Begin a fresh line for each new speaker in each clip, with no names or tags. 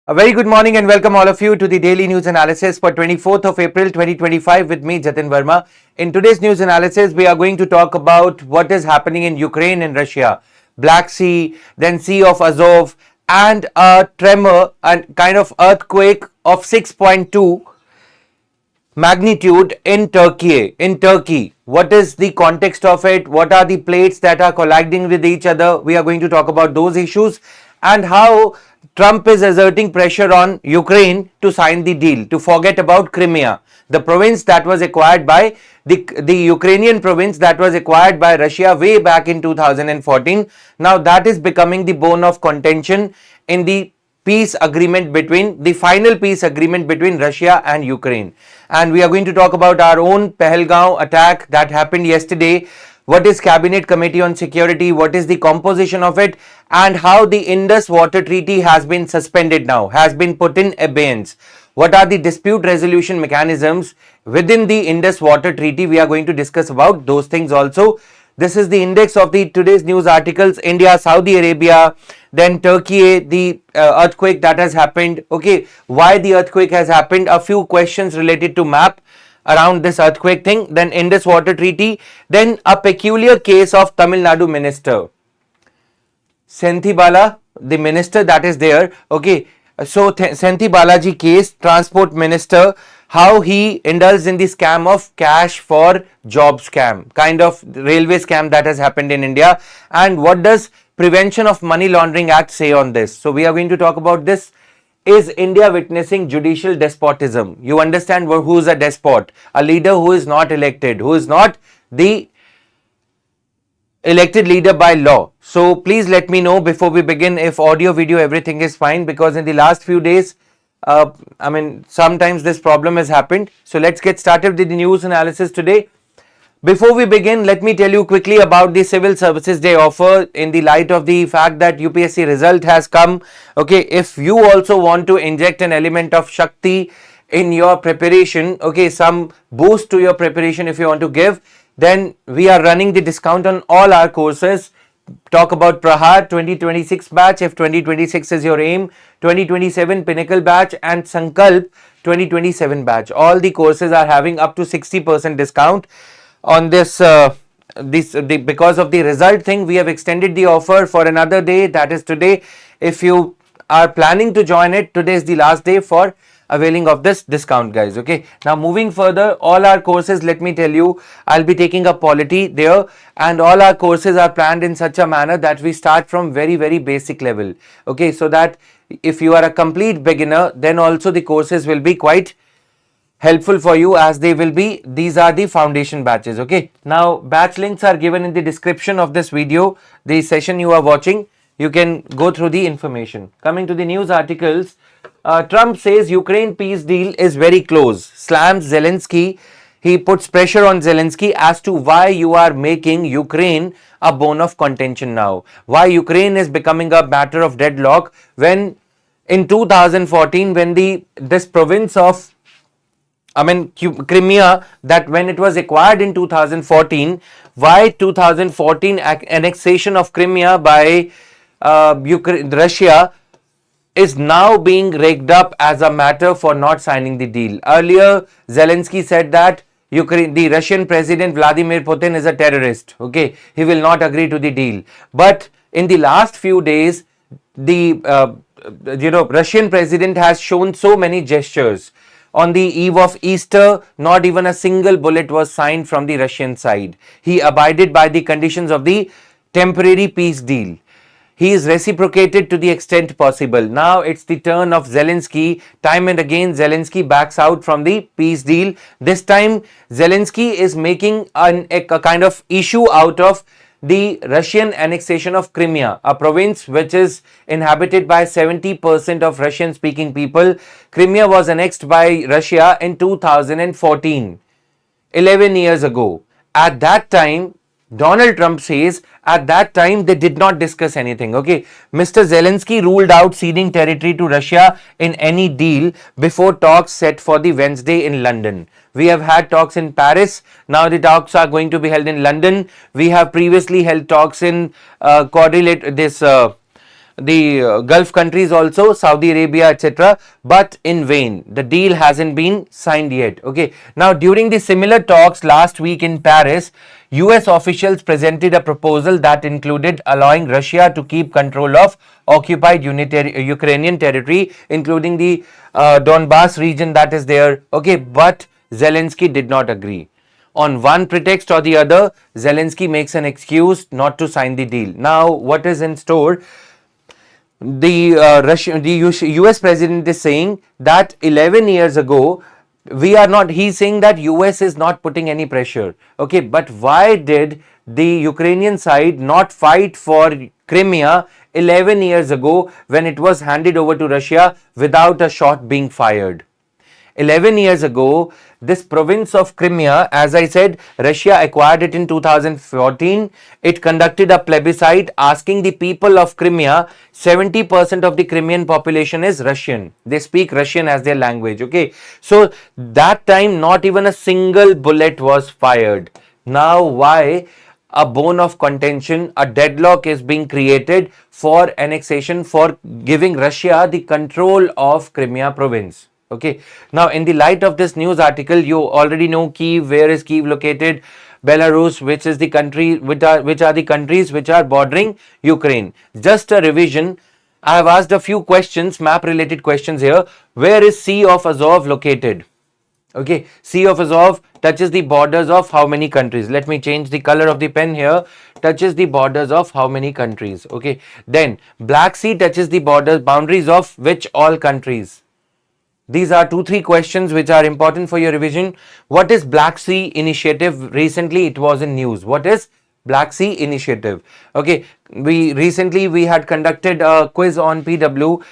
A very good morning and welcome all of you to the daily news analysis for 24th of April 2025 with me Jatin Verma. In today's news analysis, we are going to talk about what is happening in Ukraine and Russia, Black Sea, then Sea of Azov, and a tremor and kind of earthquake of 6.2 magnitude in Turkey. What is the context of it? What are the plates that are colliding with each other? We are going to talk about those issues and how Trump is exerting pressure on Ukraine to sign the deal, to forget about Crimea, the province that was acquired by the Ukrainian province that was acquired by Russia way back in 2014. Now that is becoming the bone of contention in the final peace agreement between Russia and Ukraine. And we are going to talk about our own Pahalgaon attack that happened yesterday. What is Cabinet Committee on Security? What is the composition of it? And how the Indus Water Treaty has been suspended now, has been put in abeyance. What are the dispute resolution mechanisms within the Indus Water Treaty? We are going to discuss about those things also. This is the index of the today's news articles. India, Saudi Arabia, then Turkey, the earthquake that has happened. Okay, why the earthquake has happened? A few questions related to map around this earthquake thing, then Indus Water Treaty, then a peculiar case of Tamil Nadu Minister Senthi Bala, the minister that is there. Okay, so Senthi Balaji case, Transport Minister, how he indulged in the scam of cash for job scam, kind of railway scam that has happened in India, and what does Prevention of Money Laundering Act say on this? So we are going to talk about this. Is India witnessing judicial despotism? You understand who is a despot? A leader who is not elected, who is not the elected leader by law. So please let me know before we begin if audio, video, everything is fine, because in the last few days, sometimes this problem has happened. So let's get started with the news analysis today. Before we begin, let me tell you quickly about the Civil Services Day offer in the light of the fact that UPSC result has come. Okay, if you also want to inject an element of Shakti in your preparation, okay, some boost to your preparation if you want to give, then we are running the discount on all our courses. Talk about Prahar 2026 batch if 2026 is your aim, 2027 Pinnacle Batch and Sankalp 2027 batch. All the courses are having up to 60% discount. On this because of the result thing, we have extended the offer for another day, that is today. If you are planning to join it, today is the last day for availing of this discount, guys. Okay, now moving further, all our courses, let me tell you, I'll be taking a polity there, and all our courses are planned in such a manner that we start from very basic level. Okay, so that if you are a complete beginner, then also the courses will be quite helpful for you, as they will be, these are the foundation batches. Okay, now batch links are given in the description of this video, the session you are watching. You can go through the information. Coming to the news articles, Trump says Ukraine peace deal is very close, slams Zalinski. He puts pressure on Zalinski as to why you are making Ukraine a bone of contention now, why Ukraine is becoming a matter of deadlock, when in 2014 when this province of Crimea, that when it was acquired in 2014, why 2014 annexation of Crimea by Russia is now being rigged up as a matter for not signing the deal. Earlier, Zalinski said that the Russian President Vladimir Putin is a terrorist. Okay, he will not agree to the deal. But in the last few days, the Russian President has shown so many gestures. On the eve of Easter, not even a single bullet was signed from the Russian side. He abided by the conditions of the temporary peace deal. He is reciprocated to the extent possible. Now it's the turn of Zalinski. Time and again, Zalinski backs out from the peace deal. This time, Zalinski is making a kind of issue out of the Russian annexation of Crimea, a province which is inhabited by 70% of Russian speaking people. Crimea was annexed by Russia in 2014, 11 years ago. At that time, Donald Trump says at that time they did not discuss anything. Okay, Mr. Zelensky ruled out ceding territory to Russia in any deal before talks set for the Wednesday in London. We have had talks in Paris. Now the talks are going to be held in London. We have previously held talks in Gulf countries also, Saudi Arabia, etc. But in vain. The deal hasn't been signed yet. Okay. Now, during the similar talks last week in Paris, US officials presented a proposal that included allowing Russia to keep control of occupied Ukrainian territory, including the Donbass region that is there. Okay. But Zelensky did not agree. On one pretext or the other, Zelensky makes an excuse not to sign the deal. Now, what is in store? The US president is saying that 11 years ago, we are not, he's saying that US is not putting any pressure. Okay, but why did the Ukrainian side not fight for Crimea 11 years ago when it was handed over to Russia without a shot being fired? 11 years ago, this province of Crimea, as I said, Russia acquired it in 2014. It conducted a plebiscite asking the people of Crimea, 70% of the Crimean population is Russian. They speak Russian as their language. Okay. So that time, not even a single bullet was fired. Now, why? A bone of contention, a deadlock is being created for annexation, for giving Russia the control of Crimea province. Okay. Now, in the light of this news article, you already know Kyiv. Where is Kyiv located? Belarus, which is the country, which are the countries which are bordering Ukraine. Just a revision. I have asked a few questions, map related questions here. Where is Sea of Azov located? Okay, Sea of Azov touches the borders of how many countries? Let me change the color of the pen here. Touches the borders of how many countries? Okay, then Black Sea touches the boundaries of which all countries? These are 2-3 questions which are important for your revision. What is Black Sea Initiative? Recently it was in news. What is Black Sea Initiative? Okay, we had conducted a quiz on PW,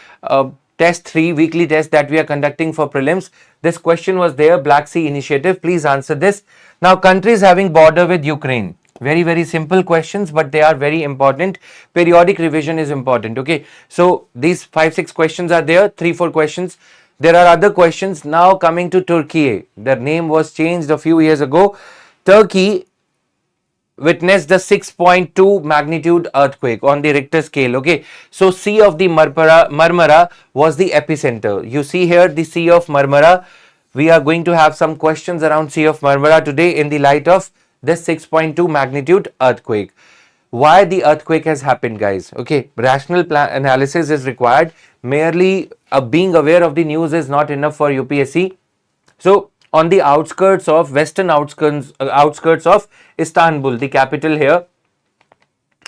test 3, weekly test that we are conducting for prelims. This question was there, Black Sea Initiative. Please answer this. Now, countries having border with Ukraine. Very, very simple questions, but they are very important. Periodic revision is important. Okay, so these 5-6 questions are there, 3-4 questions. There are other questions. Now coming to Turkey. Their name was changed a few years ago. Turkey witnessed the 6.2 magnitude earthquake on the Richter scale. Okay, so Sea of the Marmara was the epicenter. You see here the Sea of Marmara. We are going to have some questions around Sea of Marmara today in the light of this 6.2 magnitude earthquake. Why the earthquake has happened, guys? Okay, rational analysis is required. Merely being aware of the news is not enough for UPSC. So, on the outskirts of western outskirts of Istanbul, the capital here.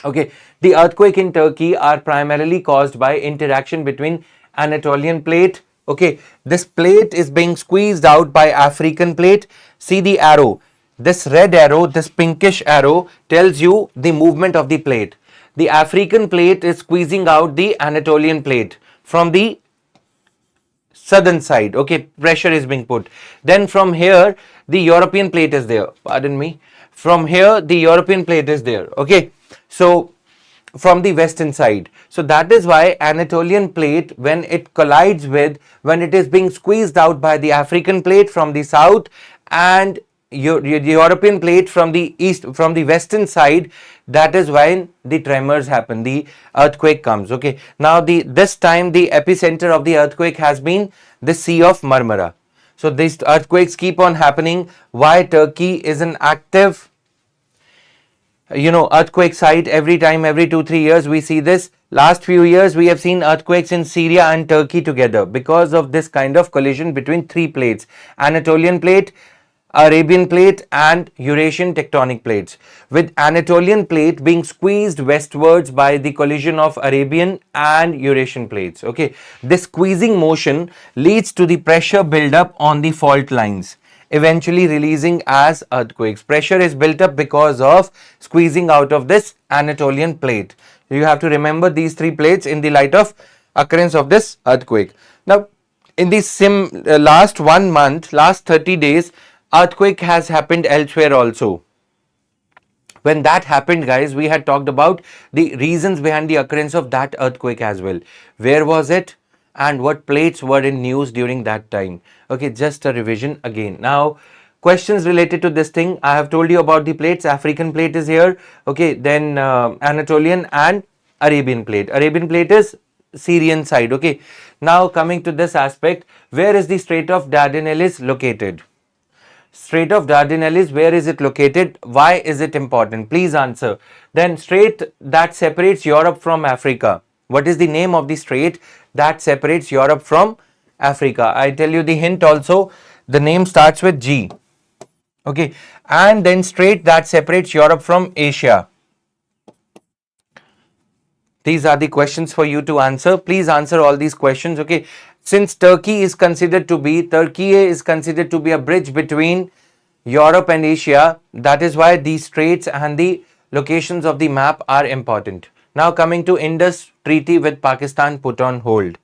Okay, the earthquake in Turkey are primarily caused by interaction between Anatolian plate. Okay, this plate is being squeezed out by African plate. See the arrow. This red arrow, this pinkish arrow tells you the movement of the plate. The African plate is squeezing out the Anatolian plate from the southern side. Okay, pressure is being put. Then from here, the European plate is there. Pardon me. From here, the European plate is there. Okay, so from the western side. So that is why Anatolian plate, when it collides with, when it is being squeezed out by the African plate from the south and the European plate from the east, from the western side, that is when the tremors happen, the earthquake comes. Okay, now this time the epicenter of the earthquake has been the Sea of Marmara. So these earthquakes keep on happening. Why Turkey is an active earthquake site? Every time, every 2-3 years we see this. Last few years we have seen earthquakes in Syria and Turkey together because of this kind of collision between 3 plates: Anatolian plate, Arabian plate and Eurasian tectonic plates, with Anatolian plate being squeezed westwards by the collision of Arabian and Eurasian plates. Okay, this squeezing motion leads to the pressure buildup on the fault lines, eventually releasing as earthquakes. Pressure is built up because of squeezing out of this Anatolian plate. You have to remember these 3 plates in the light of occurrence of this earthquake. Now, in the last 1 month, last 30 days, earthquake has happened elsewhere also. When that happened, guys, we had talked about the reasons behind the occurrence of that earthquake as well. Where was it and what plates were in news during that time? Okay, just a revision again. Now, questions related to this thing. I have told you about the plates. African plate is here. Okay, then Anatolian and Arabian Plate. Arabian Plate is Syrian side. Okay. Now coming to this aspect, where is the Strait of Dardanelles located? Strait of Dardanelles, where is it located? Why is it important? Please answer. Then strait that separates Europe from Africa. What is the name of the strait that separates Europe from Africa? I tell you the hint also. The name starts with G. Okay. And then strait that separates Europe from Asia. These are the questions for you to answer. Please answer all these questions. Okay. Since Turkey is considered to be a bridge between Europe and Asia, that is why these straits and the locations of the map are important. Now coming to Indus Treaty with Pakistan put on hold.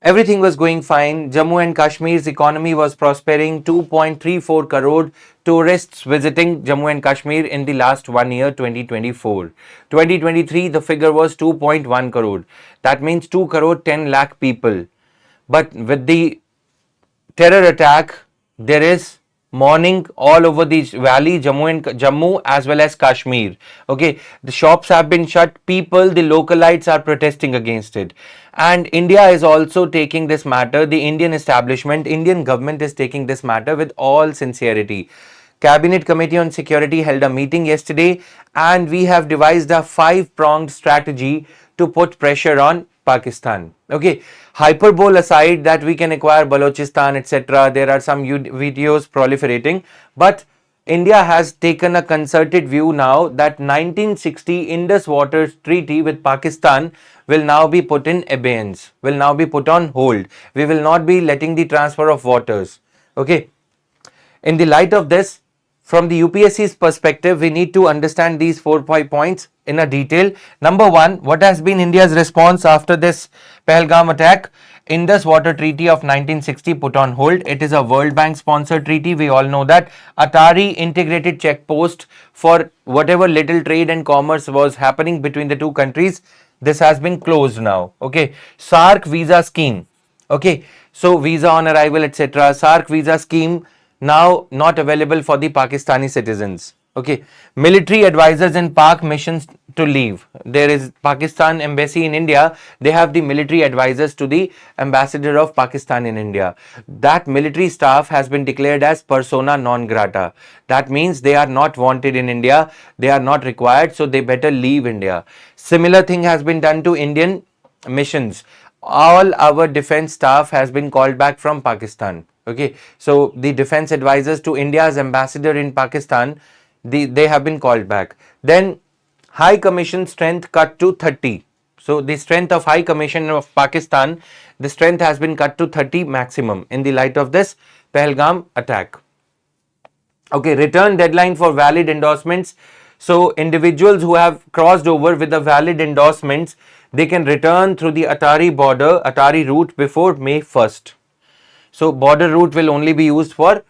Everything was going fine. Jammu and Kashmir's economy was prospering. 2.34 crore tourists visiting Jammu and Kashmir in the last 1 year, 2024. 2023, the figure was 2.1 crore. That means 2 crore 10 lakh people. But with the terror attack, there is mourning all over the valley, Jammu as well as Kashmir. Okay, the shops have been shut. People, the localites are protesting against it. And India is also taking this matter. The Indian establishment, Indian government is taking this matter with all sincerity. Cabinet Committee on Security held a meeting yesterday, and we have devised a 5-pronged strategy to put pressure on Pakistan. Okay, hyperbole aside that we can acquire Balochistan, etc. There are some videos proliferating, but India has taken a concerted view now that 1960 Indus Water Treaty with Pakistan will now be put in abeyance, will now be put on hold. We will not be letting the transfer of waters. Okay, in the light of this, from the UPSC's perspective, we need to understand these 4 points in a detail. Number one, what has been India's response after this Pahalgam attack? Indus Water Treaty of 1960 put on hold. It is a World Bank sponsored treaty. We all know that. Atari integrated check post for whatever little trade and commerce was happening between the two countries. This has been closed now. Okay. SAARC visa scheme. Okay. So visa on arrival, etc. SAARC visa scheme now not available for the Pakistani citizens. Okay, military advisors in Pak missions to leave. There is Pakistan embassy in India. They have the military advisors to the ambassador of Pakistan in India. That military staff has been declared as persona non grata. That means they are not wanted in India. They are not required. So they better leave India. Similar thing has been done to Indian missions. All our defense staff has been called back from Pakistan. Okay, so the defense advisors to India's ambassador in Pakistan, they have been called back. Then High Commission strength cut to 30. So the strength of High Commission of Pakistan, the strength has been cut to 30 maximum in the light of this Pahalgam attack. Okay, return deadline for valid endorsements. So individuals who have crossed over with the valid endorsements, they can return through the Atari route before May 1st. So border route will only be used for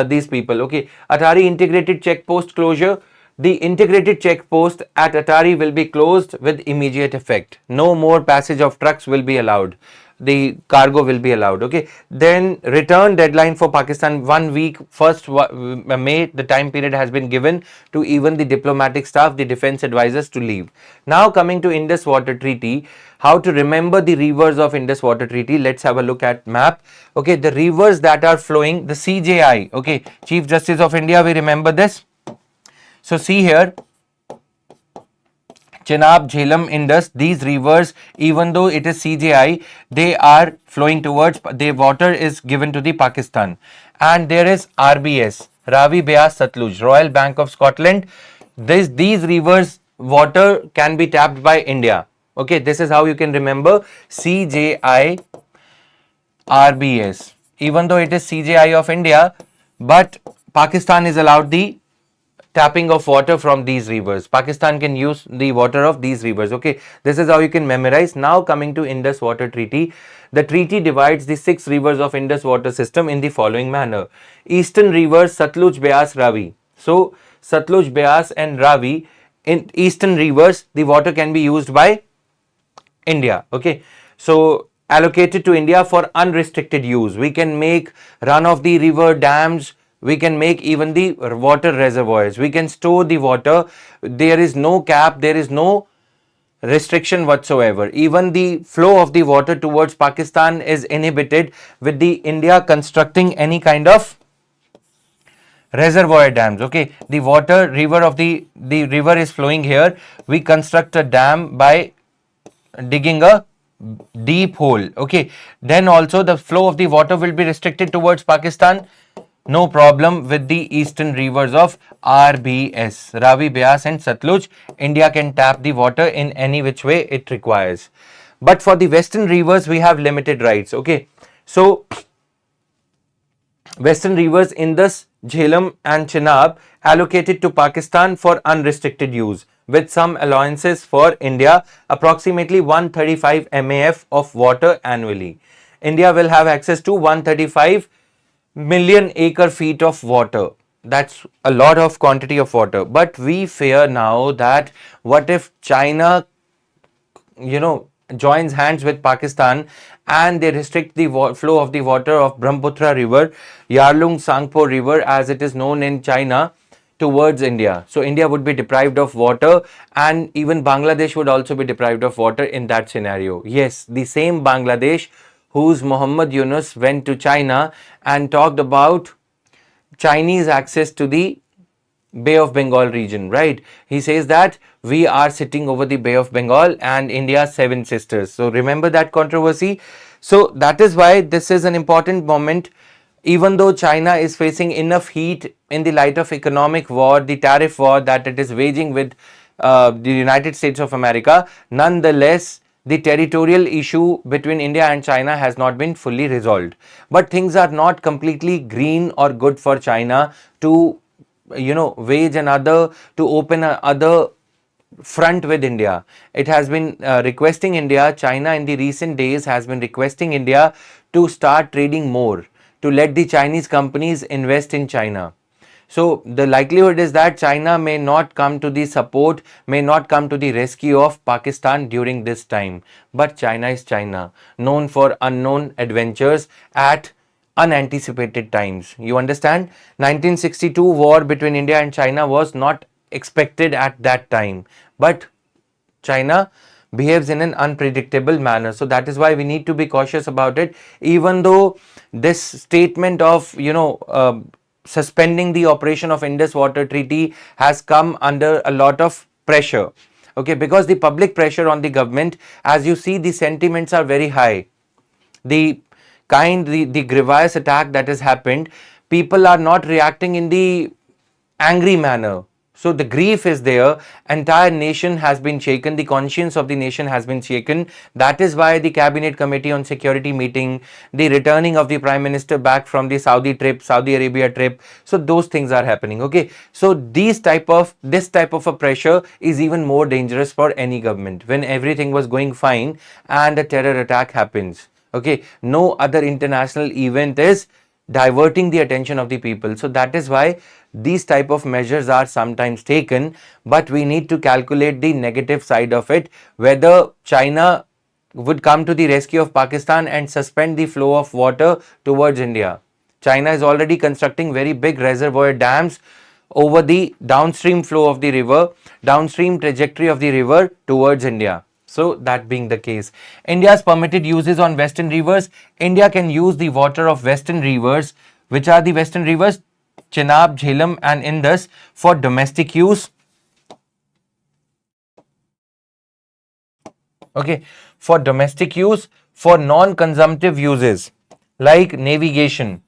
these people. Okay, Atari integrated check post closure. The integrated check post at Atari will be closed with immediate effect. No more passage of trucks will be allowed. The cargo will be allowed. Okay, then return deadline for Pakistan 1 week, 1st May. The time period has been given to even the diplomatic staff, the defense advisors to leave. Now coming to Indus Water Treaty, how to remember the rivers of Indus Water Treaty. Let's have a look at map. Okay, the rivers that are flowing, the CJI. Okay, Chief Justice of India, we remember this. So see here, Chenab, Jhelum, Indus, these rivers, even though it is CJI, they are flowing towards, their water is given to the Pakistan. And there is RBS, Ravi, Beas, Satluj, Royal Bank of Scotland. These rivers water can be tapped by India. Okay, this is how you can remember CJI, RBS. Even though it is CJI of India, but Pakistan is allowed the tapping of water from these rivers. Pakistan can use the water of these rivers. Okay, this is how you can memorize. Now coming to Indus Water Treaty. The treaty divides the 6 rivers of Indus water system in the following manner. Eastern rivers Satluj, Beas, Ravi. So Satluj, Beas and Ravi, in eastern rivers, the water can be used by India. Okay, so allocated to India for unrestricted use. We can make run of the river dams. We can make even the water reservoirs. We can store the water. There is no cap. There is no restriction whatsoever. Even the flow of the water towards Pakistan is inhibited with the India constructing any kind of reservoir dams. Okay, the water river of the river is flowing here. We construct a dam by digging a deep hole. Okay, then also the flow of the water will be restricted towards Pakistan. No problem with the eastern rivers of RBS, Ravi, Beas and Satluj. India can tap the water in any which way it requires. But for the western rivers, we have limited rights. Okay, so western rivers Indus, Jhelum and Chenab allocated to Pakistan for unrestricted use with some allowances for India, approximately 135 MAF of water annually. India will have access to 135 million acre feet of water. That's a lot of quantity of water. But we fear now that what if China, joins hands with Pakistan and they restrict the flow of the water of Brahmaputra river, Yarlung Sangpo river as it is known in China, towards India. So India would be deprived of water and even Bangladesh would also be deprived of water in that scenario. Yes, the same Bangladesh whose Muhammad Yunus went to China and talked about Chinese access to the Bay of Bengal region, right? He says that we are sitting over the Bay of Bengal and India's seven sisters. So remember that controversy. So that is why this is an important moment. Even though China is facing enough heat in the light of economic war, the tariff war that it is waging with the United States of America, nonetheless, the territorial issue between India and China has not been fully resolved. But things are not completely green or good for China to, wage another, to open another front with India. It has been requesting India, China in the recent days has been requesting India to start trading more, to let the Chinese companies invest in China. So the likelihood is that China may not come to the support, may not come to the rescue of Pakistan during this time. But China is China, known for unknown adventures at unanticipated times. You understand? 1962 war between India and China was not expected at that time. But China behaves in an unpredictable manner. So that is why we need to be cautious about it. Even though this statement of, suspending the operation of Indus Water Treaty has come under a lot of pressure. Okay, because the public pressure on the government, as you see, the sentiments are very high. The grievous attack that has happened, people are not reacting in the angry manner. So the grief is there, entire nation has been shaken, the conscience of the nation has been shaken. That is why the Cabinet Committee on Security meeting, the returning of the Prime Minister back from the Saudi Arabia trip, so those things are happening. Okay, so this type of a pressure is even more dangerous for any government when everything was going fine and a terror attack happens. Okay, no other international event is diverting the attention of the people. So that is why these type of measures are sometimes taken, but we need to calculate the negative side of it, whether China would come to the rescue of Pakistan and suspend the flow of water towards India. China is already constructing very big reservoir dams over the downstream flow of the river, downstream trajectory of the river towards India. So that being the case, India's permitted uses on western rivers, India can use the water of western rivers. Which are the western rivers? Chenab, Jhelum and Indus for domestic use. Okay, for domestic use, for non-consumptive uses like navigation,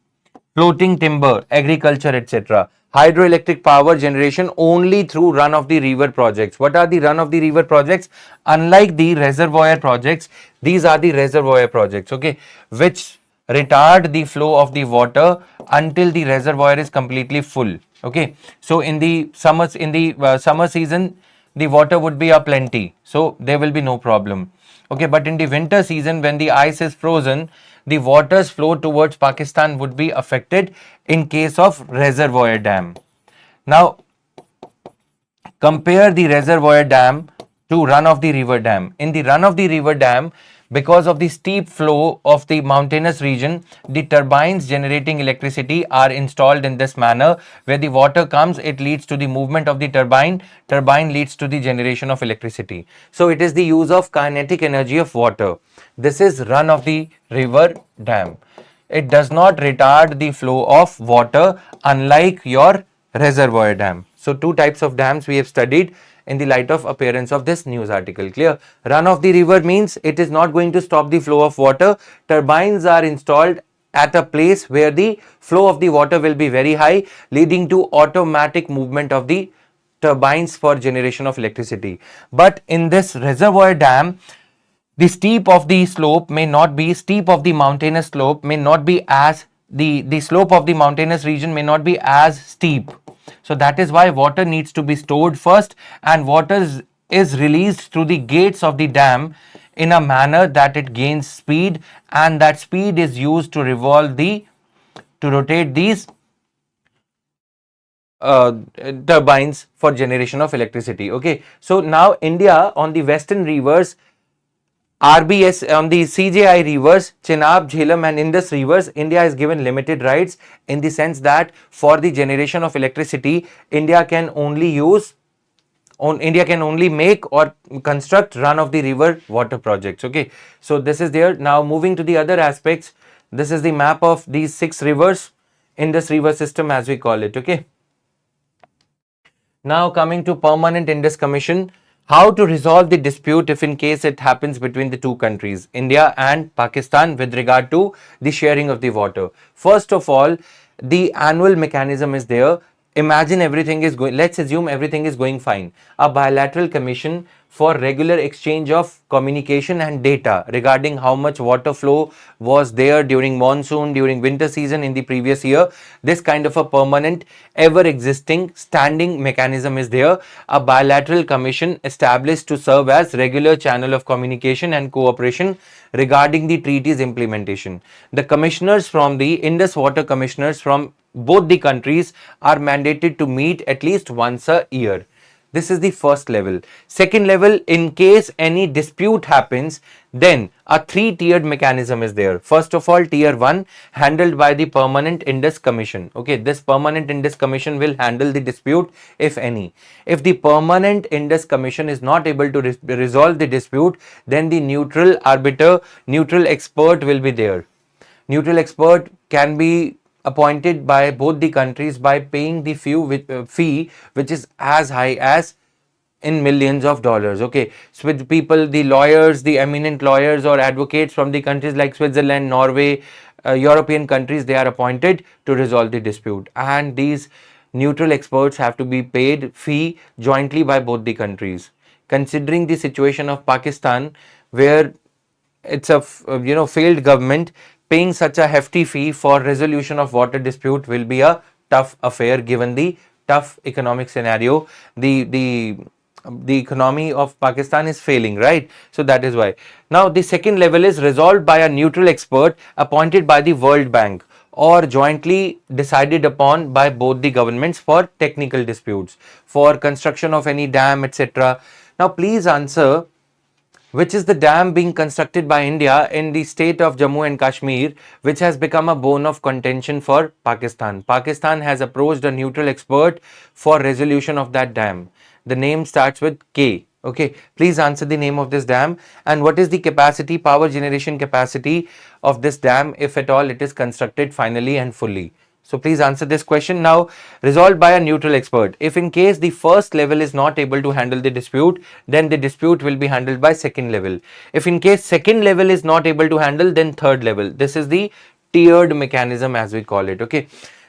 floating timber, agriculture, etc. Hydroelectric power generation only through run-of-the-river projects. What are the run-of-the-river projects? Unlike the reservoir projects, these are the reservoir projects, okay, which retard the flow of the water until the reservoir is completely full. Okay, so in the summer season, the water would be aplenty, so there will be no problem. Okay, but in the winter season, when the ice is frozen, the water's flow towards Pakistan would be affected in case of reservoir dam. Now, compare the reservoir dam to run of the river dam. In the run of the river dam, Because of the steep flow of the mountainous region, the turbines generating electricity are installed in this manner. Where the water comes, it leads to the movement of the turbine. Turbine leads to the generation of electricity. So it is the use of kinetic energy of water. This is run of the river dam. It does not retard the flow of water, unlike your reservoir dam. So two types of dams we have studied in the light of appearance of this news article. Clear? Run of the river means it is not going to stop the flow of water. Turbines are installed at a place where the flow of the water will be very high, leading to automatic movement of the turbines for generation of electricity. But in this reservoir dam, the steep of the slope may not be steep of the mountainous slope may not be as the slope of the mountainous region may not be as steep. So that is why water needs to be stored first, and water is released through the gates of the dam in a manner that it gains speed, and that speed is used to rotate these turbines for generation of electricity. Okay, so now India on the western rivers, RBS on the CJI rivers, Chenab, Jhelum and Indus rivers, India is given limited rights, in the sense that for the generation of electricity, India can only make or construct run of the river water projects. Okay, so this is there. Now moving to the other aspects, this is the map of these 6 rivers, Indus river system as we call it. Okay, now coming to Permanent Indus Commission, how to resolve the dispute if in case it happens between the two countries, India and Pakistan, with regard to the sharing of the water. First of all, the annual mechanism is there. Imagine everything is going, let's assume everything is going fine. A bilateral commission for regular exchange of communication and data regarding how much water flow was there during monsoon, during winter season in the previous year. This kind of a permanent, ever existing standing mechanism is there. A bilateral commission established to serve as regular channel of communication and cooperation regarding the treaty's implementation. The commissioners from the Indus Water Commissioners from both the countries are mandated to meet at least once a year. This is the first level. Second level, in case any dispute happens, then a 3-tiered mechanism is there. First of all, tier 1 handled by the Permanent Indus Commission. Okay, this Permanent Indus Commission will handle the dispute if any. If the Permanent Indus Commission is not able to resolve the dispute, then the neutral arbiter, neutral expert will be there. Neutral expert can be appointed by both the countries by paying the fee which is as high as in millions of dollars. Okay, so with people, the lawyers, the eminent lawyers or advocates from the countries like Switzerland, Norway, European countries, they are appointed to resolve the dispute, and these neutral experts have to be paid fee jointly by both the countries. Considering the situation of Pakistan, where it's a failed government, paying such a hefty fee for resolution of water dispute will be a tough affair given the tough economic scenario. The economy of Pakistan is failing, right? So that is why. Now the second level is resolved by a neutral expert appointed by the World Bank or jointly decided upon by both the governments for technical disputes, for construction of any dam, etc. Now please answer, which is the dam being constructed by India in the state of Jammu and Kashmir, which has become a bone of contention for Pakistan. Pakistan has approached a neutral expert for resolution of that dam. The name starts with K. Okay, please answer the name of this dam and what is the capacity, power generation capacity of this dam if at all it is constructed finally and fully. So please answer this question. Now, resolved by a neutral expert. If in case the first level is not able to handle the dispute, then the dispute will be handled by second level. If in case second level is not able to handle, then third level. This is the tiered mechanism as we call it. Okay.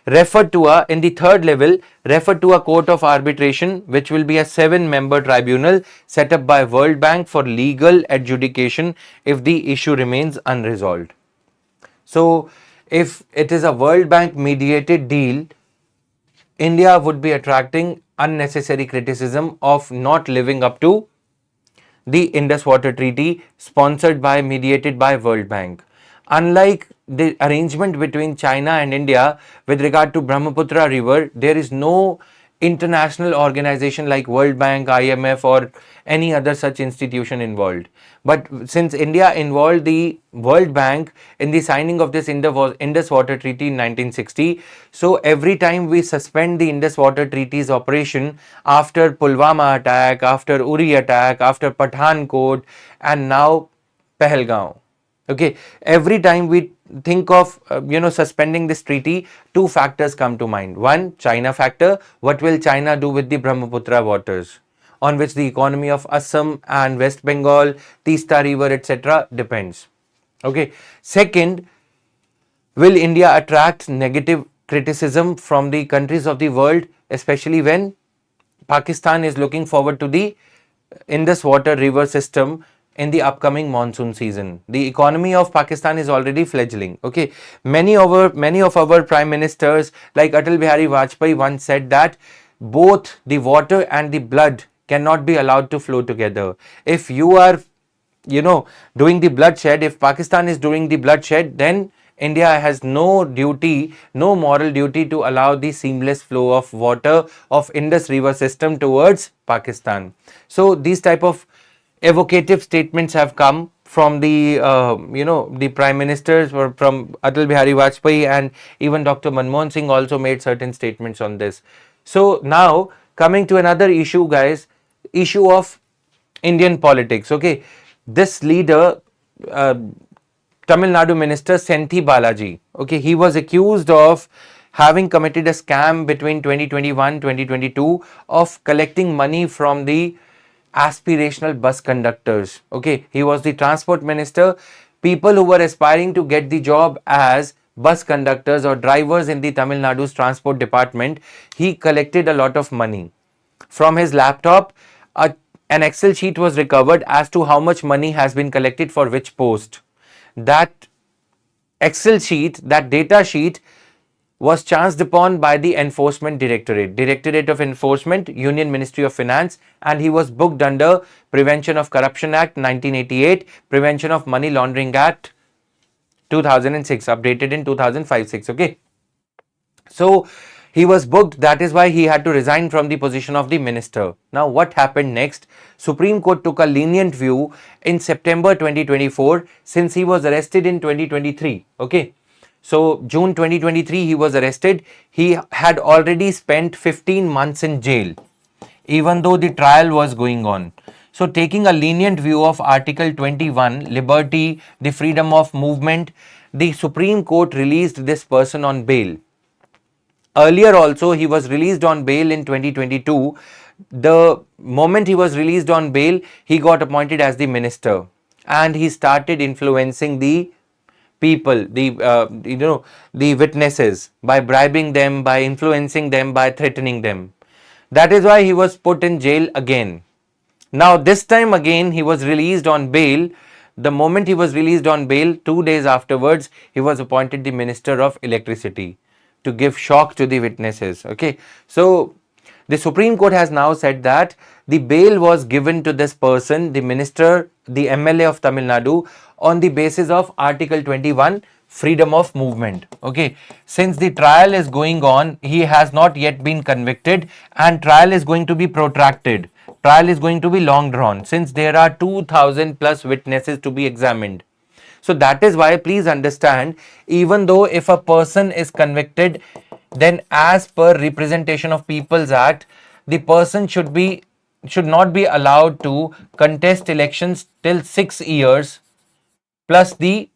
In the third level, refer to a court of arbitration, which will be a 7-member tribunal set up by World Bank for legal adjudication if the issue remains unresolved. So, if it is a World Bank mediated deal, India would be attracting unnecessary criticism of not living up to the Indus Water Treaty mediated by World Bank. Unlike the arrangement between China and India with regard to Brahmaputra river, there is no international organization like World Bank, IMF, or any other such institution involved. But since India involved the World Bank in the signing of this Indus Water Treaty in 1960, so every time we suspend the Indus Water Treaty's operation after Pulwama attack, after Uri attack, after Pathankot, and now Pahalgaon. Okay, every time we think of suspending this treaty, two factors come to mind. One, China factor. What will China do with the Brahmaputra waters, on which the economy of Assam and West Bengal, Teesta River, etc. depends. Okay. Second, will India attract negative criticism from the countries of the world, especially when Pakistan is looking forward to the Indus Water River system in the upcoming monsoon season? The economy of Pakistan is already fledgling. Okay, many of our prime ministers like Atal Bihari Vajpayee once said that both the water and the blood cannot be allowed to flow together. If you are doing the bloodshed, if Pakistan is doing the bloodshed, then India has no duty, no moral duty to allow the seamless flow of water of Indus River system towards Pakistan. So these type of evocative statements have come from the the prime ministers, or from Atal Bihari Vajpayee, and even Dr. Manmohan Singh also made certain statements on this. So now coming to another issue, guys, issue of Indian politics. Okay, this leader, Tamil Nadu Minister Senthi Balaji, okay, he was accused of having committed a scam between 2021-2022 of collecting money from the aspirational bus conductors. Okay, he was the transport minister. People who were aspiring to get the job as bus conductors or drivers in the Tamil Nadu's transport department, he collected a lot of money. From his laptop, an Excel sheet was recovered as to how much money has been collected for which post. That Excel sheet, that data sheet, was chanced upon by the Enforcement Directorate of Enforcement, Union Ministry of Finance, and he was booked under Prevention of Corruption Act 1988, Prevention of Money Laundering Act 2006, updated in 2005-6. Okay, so he was booked. That is why he had to resign from the position of the minister. Now what happened next? Supreme Court took a lenient view in September 2024, since he was arrested in 2023. Okay, so June 2023 he was arrested. He had already spent 15 months in jail, even though the trial was going on. So taking a lenient view of Article 21, liberty, the freedom of movement, the Supreme Court released this person on bail. Earlier also he was released on bail in 2022. The moment he was released on bail, he got appointed as the minister, and he started influencing the people, the witnesses, by bribing them, by influencing them, by threatening them. That is why he was put in jail again. Now this time again he was released on bail. The moment he was released on bail, 2 days afterwards, he was appointed the Minister of Electricity to give shock to the witnesses. Okay, so the Supreme Court has now said that the bail was given to this person, the minister, the MLA of Tamil Nadu, on the basis of Article 21, freedom of movement. Okay, since the trial is going on, he has not yet been convicted, and trial is going to be protracted. Trial is going to be long drawn, since there are 2000 plus witnesses to be examined. So that is why, please understand, even though if a person is convicted, then as per Representation of People's Act, the person should not be allowed to contest elections till 6 years plus the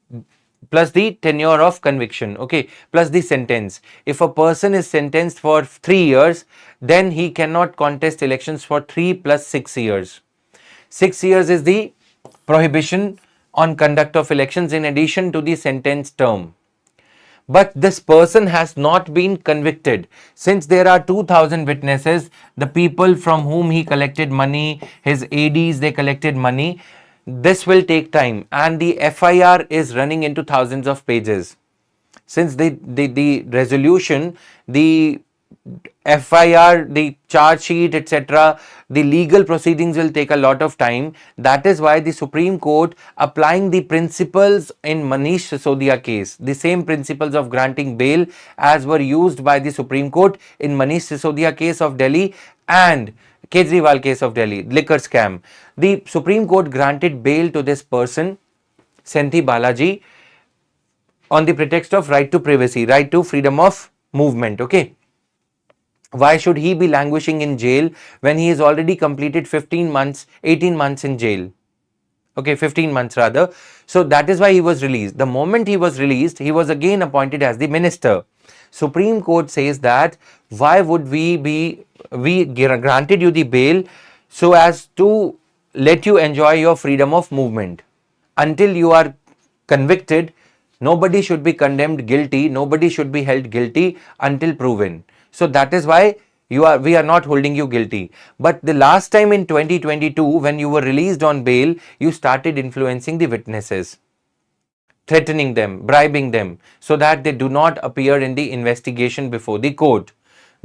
tenure of conviction, okay, plus the sentence. If a person is sentenced for 3 years, then he cannot contest elections for 3 plus 6 years. 6 years is the prohibition on conduct of elections in addition to the sentence term. But this person has not been convicted. Since there are 2000 witnesses, the people from whom he collected money, his ADs, they collected money, this will take time, and the FIR is running into thousands of pages. Since the resolution, the FIR, the charge sheet, etc., the legal proceedings will take a lot of time. That is why the Supreme Court, applying the principles in Manish Sisodia case, the same principles of granting bail as were used by the Supreme Court in Manish Sisodia case of Delhi and Kejriwal case of Delhi, liquor scam. The Supreme Court granted bail to this person, Senthi Balaji, on the pretext of right to privacy, right to freedom of movement. Okay. Why should he be languishing in jail when he has already completed 15 months, 18 months in jail? Okay, 15 months rather. So that is why he was released. The moment he was released, he was again appointed as the minister. Supreme Court says that why would we granted you the bail so as to let you enjoy your freedom of movement. Until you are convicted, nobody should be condemned guilty, nobody should be held guilty until proven. So that is why we are not holding you guilty. But the last time in 2022, when you were released on bail, you started influencing the witnesses, threatening them, bribing them, so that they do not appear in the investigation before the court.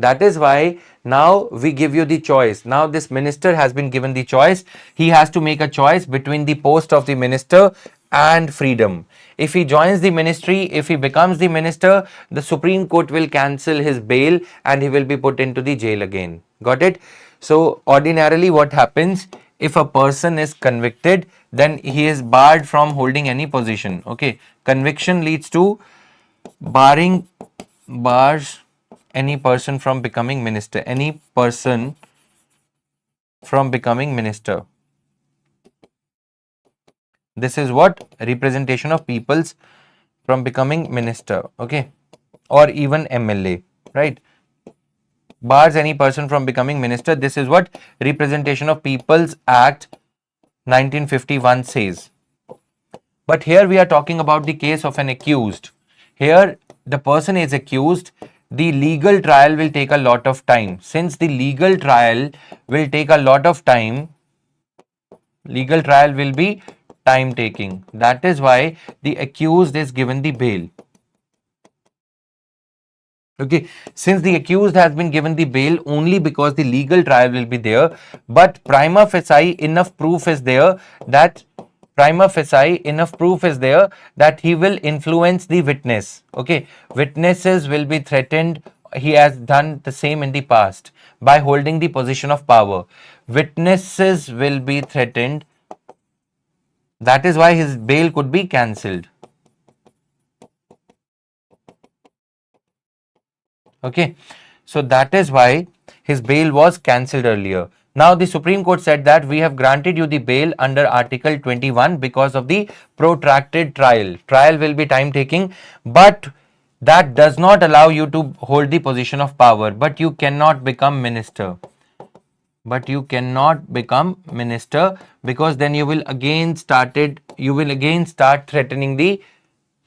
That is why now we give you the choice. Now this minister has been given the choice. He has to make a choice between the post of the minister and freedom. If he joins the ministry, if he becomes the minister, the Supreme Court will cancel his bail and he will be put into the jail again. Got it? So ordinarily what happens, if a person is convicted, then he is barred from holding any position. Okay. Conviction leads to bars any person from becoming minister. Any person from becoming minister. This is what? Representation of peoples from becoming minister. Okay. Or even MLA. Right. Bars any person from becoming minister. This is what Representation of Peoples Act 1951 says. But here we are talking about the case of an accused. Here the person is accused. The legal trial will take a lot of time. Since the legal trial will take a lot of time, legal trial will be time taking. That is why the accused is given the bail. Okay, since the accused has been given the bail only because the legal trial will be there, but prima facie enough proof is there that he will influence the witness. Okay, witnesses will be threatened. He has done the same in the past by holding the position of power. Witnesses will be threatened. That is why his bail could be cancelled. Okay, so that is why his bail was cancelled earlier. Now the Supreme Court said that we have granted you the bail under Article 21 because of the protracted trial. Trial will be time taking, but that does not allow you to hold the position of power, but you cannot become minister. Because then you will again start threatening the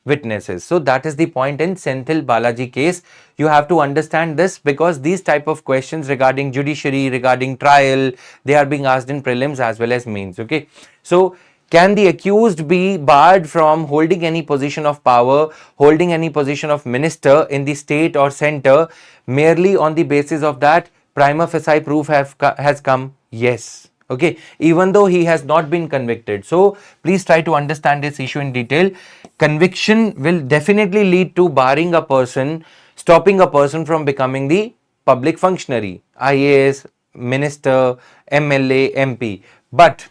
witnesses. So that is the point in Senthil Balaji case. You have to understand this because these type of questions regarding judiciary, regarding trial, they are being asked in prelims as well as mains. Okay. So can the accused be barred from holding any position of power, holding any position of minister in the state or center merely on the basis of that prima facie proof has come? Yes. Okay, even though he has not been convicted. So please try to understand this issue in detail. Conviction will definitely lead to barring a person, stopping a person from becoming the public functionary, IAS, minister, MLA, MP. But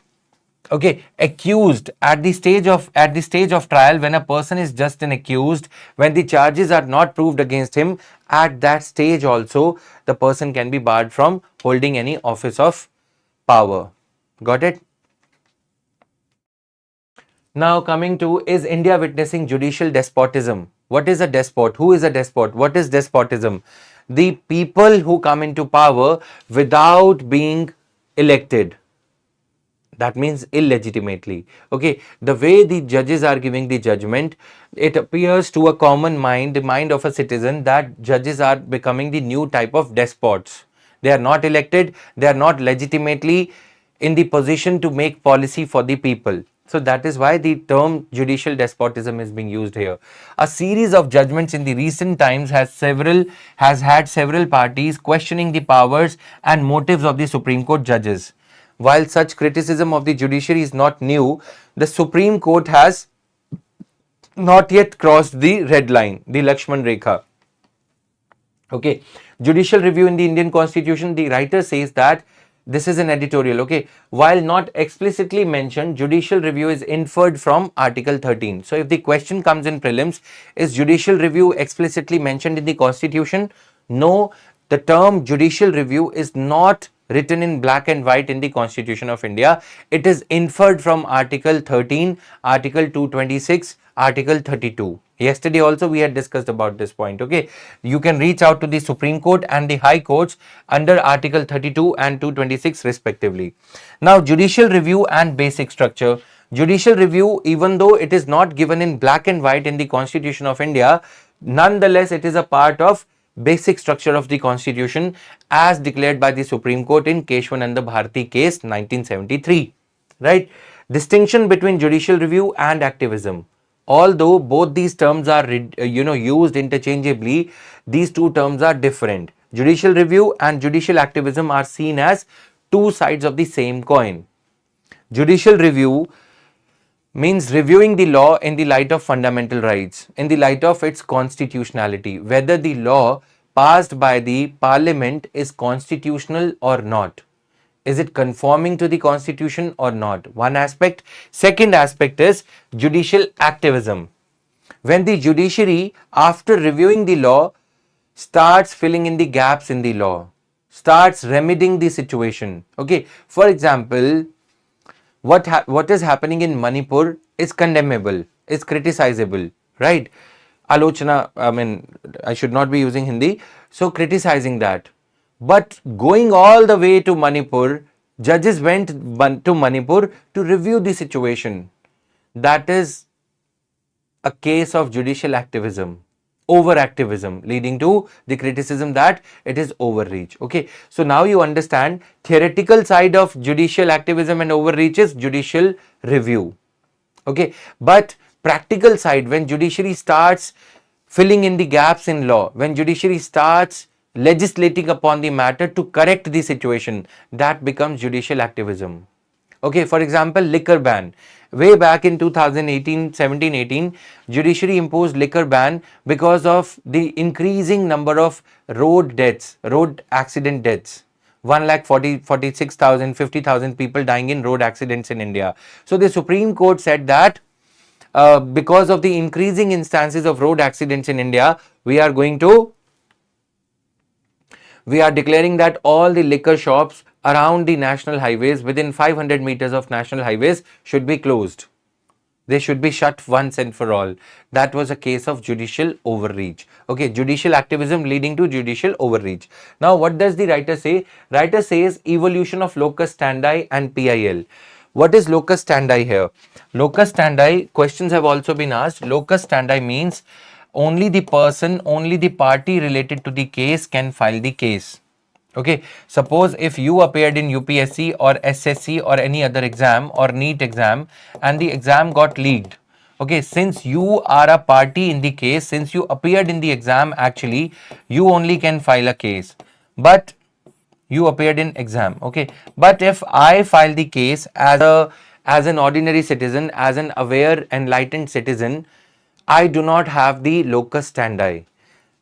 okay, accused at the stage of trial, when a person is just an accused, when the charges are not proved against him, at that stage also the person can be barred from holding any office of power. Got it? Now coming to, is India witnessing judicial despotism? What is a despot? Who is a despot? What is despotism? The people who come into power without being elected. That means illegitimately. Okay, the way the judges are giving the judgment, it appears to a common mind, the mind of a citizen, that judges are becoming the new type of despots. They are not elected, they are not legitimately in the position to make policy for the people. So that is why the term judicial despotism is being used here. A series of judgments in the recent times has had several parties questioning the powers and motives of the Supreme Court judges. While such criticism of the judiciary is not new, the Supreme Court has not yet crossed the red line, the Lakshman Rekha. Okay, judicial review in the Indian Constitution, the writer says that this is an editorial. Okay, while not explicitly mentioned, judicial review is inferred from Article 13. So if the question comes in prelims, is judicial review explicitly mentioned in the Constitution? No, the term judicial review is not written in black and white in the Constitution of India. It is inferred from Article 13, Article 226, Article 32. Yesterday also we had discussed about this point. Okay, you can reach out to the Supreme Court and the High Courts under Article 32 and 226 respectively. Now, judicial review and basic structure. Judicial review, even though it is not given in black and white in the Constitution of India, nonetheless it is a part of basic structure of the Constitution as declared by the Supreme Court in Keshwananda Bharati case 1973. Right? Distinction between judicial review and activism. Although both these terms are used interchangeably, these two terms are different. Judicial review and judicial activism are seen as two sides of the same coin. Judicial review means reviewing the law in the light of fundamental rights, in the light of its constitutionality, whether the law passed by the parliament is constitutional or not. Is it conforming to the constitution or not? One aspect. Second aspect is judicial activism. When the judiciary, after reviewing the law, starts filling in the gaps in the law, starts remedying the situation. Okay, for example, what is happening in Manipur is condemnable, is criticizable, right? Alochana, I should not be using Hindi, so criticizing that. But going all the way to Manipur, judges went to Manipur to review the situation. That is a case of judicial activism, over-activism, leading to the criticism that it is overreach. Okay, so now you understand theoretical side of judicial activism and overreach is judicial review. Okay, but practical side, when judiciary starts filling in the gaps in law, when judiciary starts legislating upon the matter to correct the situation, that becomes judicial activism. Okay, for example, liquor ban. Way back in 2018, judiciary imposed liquor ban because of the increasing number of road deaths, road accident deaths. 1,46,000, 50,000 people dying in road accidents in India. So the Supreme Court said that because of the increasing instances of road accidents in India, we are declaring that all the liquor shops around the national highways within 500 meters of national highways should be closed. They should be shut once and for all. That was a case of judicial overreach. Okay, judicial activism leading to judicial overreach. Now, what does the writer say? Writer says evolution of locus standi and PIL. What is locus standi here? Locus standi, questions have also been asked. Locus standi means only the party related to the case can file the case. Okay, suppose if you appeared in UPSC or SSC or any other exam or NEET exam and the exam got leaked. Okay, since you are a party in the case, since you appeared in the exam, actually you only can file a case, but you appeared in exam. Okay, but if I file the case as an ordinary citizen, as an aware enlightened citizen, I do not have the locus standi.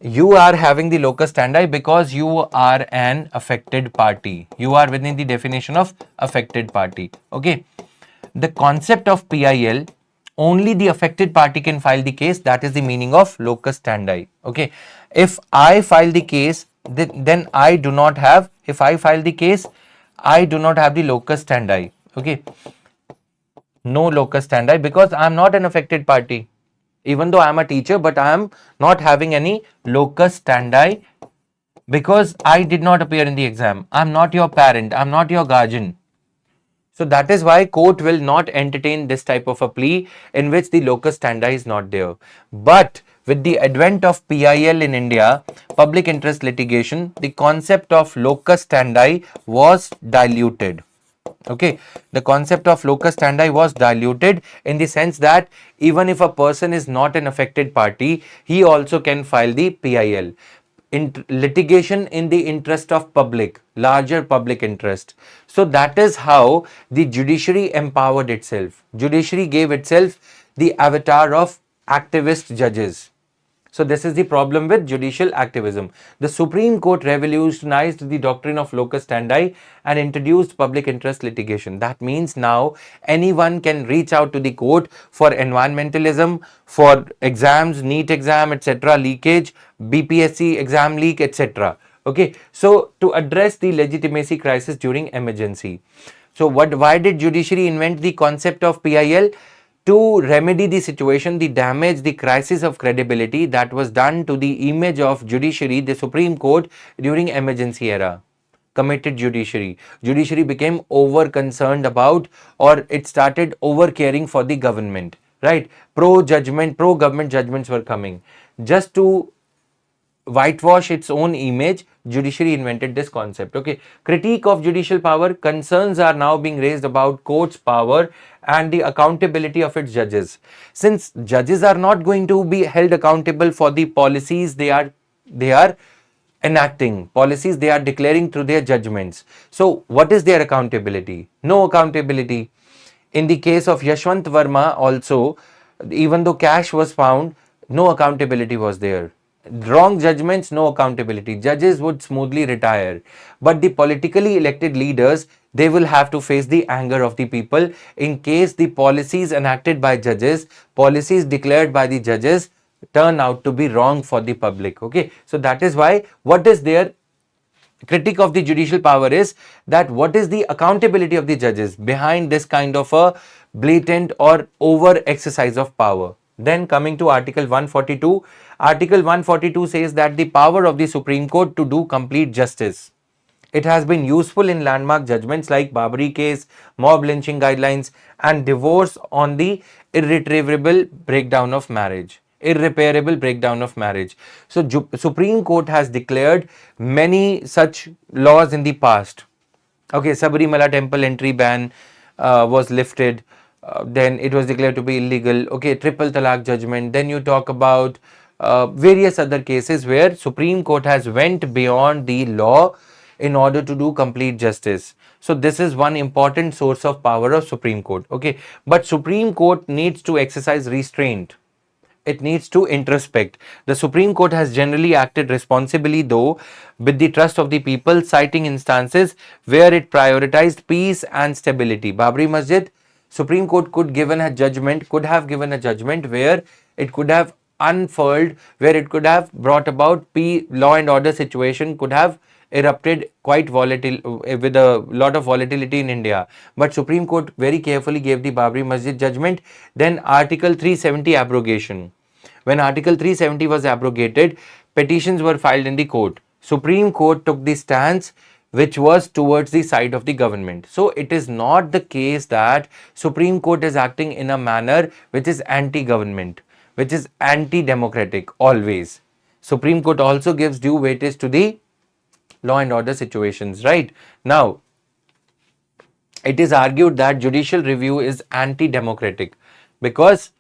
You are having the locus standi because you are an affected party. You are within the definition of affected party. Okay. The concept of PIL, only the affected party can file the case. That is the meaning of locus standi. Okay. If I file the case, then I do not have, if I file the case, I do not have the locus standi. Okay. No locus standi because I am not an affected party. Even though I am a teacher, but I am not having any locus standi because I did not appear in the exam. I am not your parent. I am not your guardian. So that is why court will not entertain this type of a plea in which the locus standi is not there. But with the advent of PIL in India, public interest litigation, the concept of locus standi was diluted. Okay, the concept of locus standi was diluted in the sense that even if a person is not an affected party, he also can file the PIL. Litigation in the interest of public, larger public interest. So that is how the judiciary empowered itself. Judiciary gave itself the avatar of activist judges. So this is the problem with judicial activism. The Supreme Court revolutionized the doctrine of locus standi and introduced public interest litigation. That means now anyone can reach out to the court for environmentalism, for exams, NEET exam, etc., leakage, BPSC exam leak, etc. Okay, so to address the legitimacy crisis during emergency. So why did judiciary invent the concept of PIL? To remedy the situation, the damage, the crisis of credibility that was done to the image of judiciary, the Supreme Court during emergency era. Committed judiciary. Judiciary became over concerned about, or it started over caring for the government, right? Pro government judgments were coming. Just to whitewash its own image, judiciary invented this concept. Okay, critique of judicial power. Concerns are now being raised about court's power and the accountability of its judges. Since judges are not going to be held accountable for the policies they are enacting, policies they are declaring through their judgments. So what is their accountability? No accountability. In the case of Yashwant Verma also, even though cash was found, no accountability was there. Wrong judgments, no accountability. Judges would smoothly retire. But the politically elected leaders, they will have to face the anger of the people in case the policies enacted by judges, policies declared by the judges turn out to be wrong for the public. Okay, so that is why what is their critique of the judicial power is that what is the accountability of the judges behind this kind of a blatant or over exercise of power. Then coming to Article 142, Article 142 says that the power of the Supreme Court to do complete justice. It has been useful in landmark judgments like Babri case, mob lynching guidelines, and divorce on the irretrievable breakdown of marriage. Irreparable breakdown of marriage. So, Supreme Court has declared many such laws in the past. Okay, Sabarimala temple entry ban was lifted. Then it was declared to be illegal. Okay, triple talaq judgment. Then you talk about various other cases where Supreme Court has went beyond the law in order to do complete justice. So this is one important source of power of Supreme Court. Okay, but Supreme Court needs to exercise restraint. It needs to introspect. The Supreme Court has generally acted responsibly, though, with the trust of the people, citing instances where it prioritized peace and stability. Babri Masjid, Supreme Court could have given a judgment where it could have unfurled, where it could have brought about law and order situation could have erupted quite volatile with a lot of volatility in India. But Supreme Court very carefully gave the Babri Masjid judgment. Then Article 370 abrogation. When Article 370 was abrogated, petitions were filed in the court. Supreme Court took the stance which was towards the side of the government. So it is not the case that Supreme Court is acting in a manner which is anti-government, which is anti-democratic always. Supreme Court also gives due weightage to the law and order situations, right? Now, it is argued that judicial review is anti-democratic because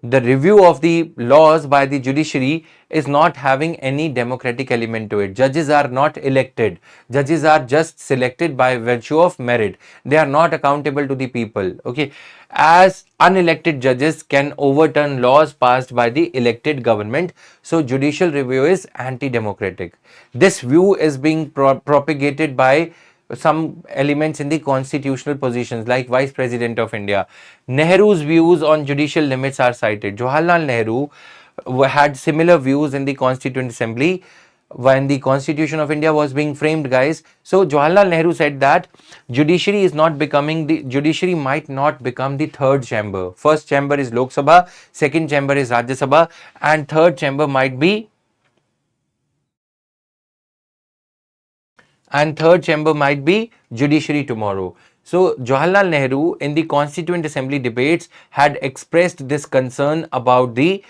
the review of the laws by the judiciary is not having any democratic element to it. Judges are not elected. Judges are just selected by virtue of merit. They are not accountable to the people. Okay, as unelected judges can overturn laws passed by the elected government. So judicial review is anti-democratic. This view is being propagated by some elements in the constitutional positions like Vice President of India. Nehru's views on judicial limits are cited. Jawaharlal Nehru had similar views in the Constituent Assembly when the Constitution of India was being framed, guys. So Jawaharlal Nehru said that judiciary might not become the third chamber. First chamber is Lok Sabha, second chamber is Rajya Sabha, and third chamber might be judiciary tomorrow. So Jawaharlal Nehru in the Constituent Assembly debates had expressed this concern about the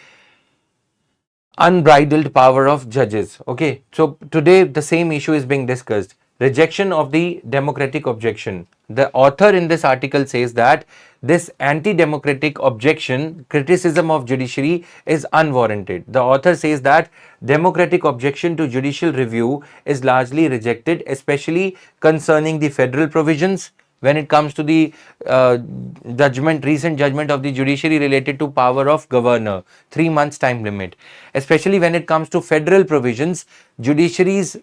unbridled power of judges. Okay, so today the same issue is being discussed. rejection of the democratic objection. The author in this article says that this anti-democratic objection, criticism of judiciary is unwarranted. The author says that democratic objection to judicial review is largely rejected, especially concerning the federal provisions when it comes to the recent judgment of the judiciary related to power of governor, 3 months time limit. Especially when it comes to federal provisions, judiciary's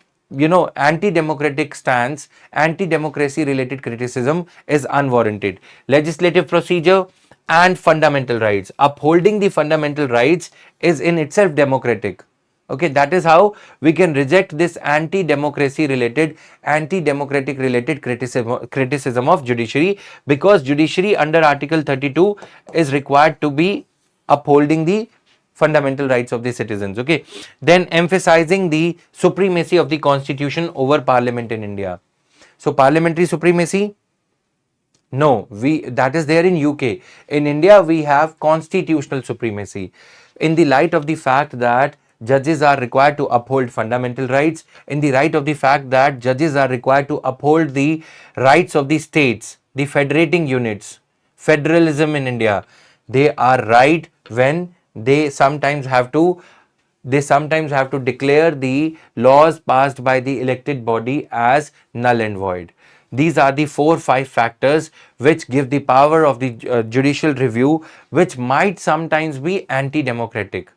anti-democratic stance, anti-democracy related criticism is unwarranted. Legislative procedure and fundamental rights. Upholding the fundamental rights is in itself democratic. Okay, that is how we can reject this anti-democracy related, anti-democratic related criticism of judiciary, because judiciary under Article 32 is required to be upholding the fundamental rights of the citizens. Okay, then emphasizing the supremacy of the constitution over parliament in India. So parliamentary supremacy, no, that is there in UK. In India we have constitutional supremacy, in the light of the fact that judges are required to uphold fundamental rights, in the light of the fact that judges are required to uphold the rights of the states, the federating units, federalism in India. They are right when they sometimes have to declare the laws passed by the elected body as null and void. These are the 4-5 factors which give the power of the judicial review, which might sometimes be anti-democratic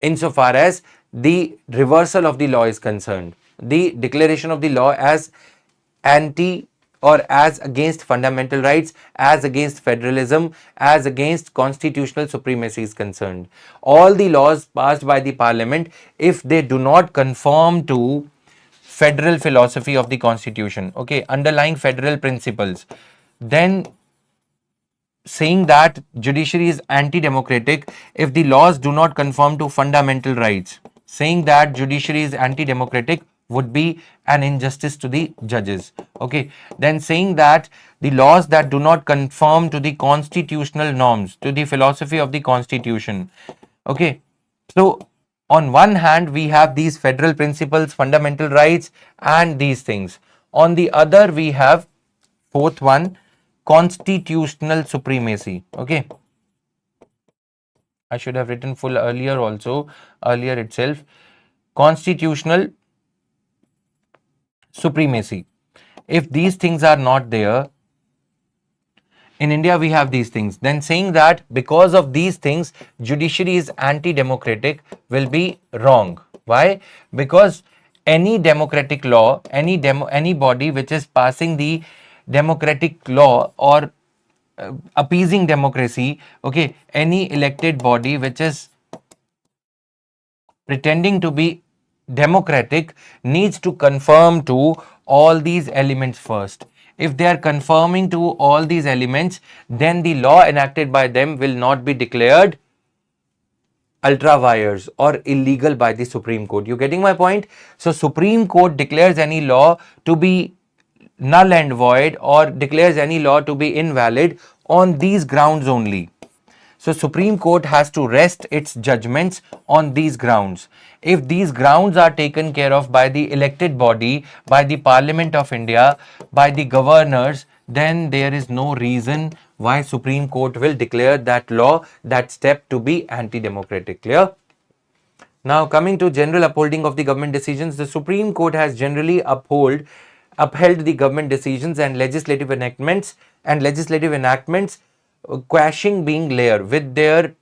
insofar as the reversal of the law is concerned, the declaration of the law as anti or as against fundamental rights, as against federalism, as against constitutional supremacy is concerned. All the laws passed by the parliament, if they do not conform to federal philosophy of the constitution, okay, underlying federal principles, then saying that judiciary is anti-democratic if the laws do not conform to fundamental rights, saying that judiciary is anti-democratic would be an injustice to the judges. Okay, then saying that the laws that do not conform to the constitutional norms, to the philosophy of the constitution. Okay, so on one hand we have these federal principles, fundamental rights and these things. On the other we have fourth one, constitutional supremacy. Okay, I should have written full earlier itself. Constitutional supremacy. If these things are not there, in India we have these things, then saying that because of these things judiciary is anti-democratic will be wrong. Why? Because any democratic law, any body which is passing the democratic law or appeasing democracy, okay, any elected body which is pretending to be democratic needs to conform to all these elements first. If they are conforming to all these elements, then the law enacted by them will not be declared ultra vires or illegal by the Supreme Court. You getting my point? So Supreme Court declares any law to be null and void or declares any law to be invalid on these grounds only. So Supreme Court has to rest its judgments on these grounds. If these grounds are taken care of by the elected body, by the Parliament of India, by the governors, then there is no reason why Supreme Court will declare that law, that step to be anti-democratic. Clear? Now coming to general upholding of the government decisions, the Supreme Court has generally upheld the government decisions and legislative enactments quashing being layer with their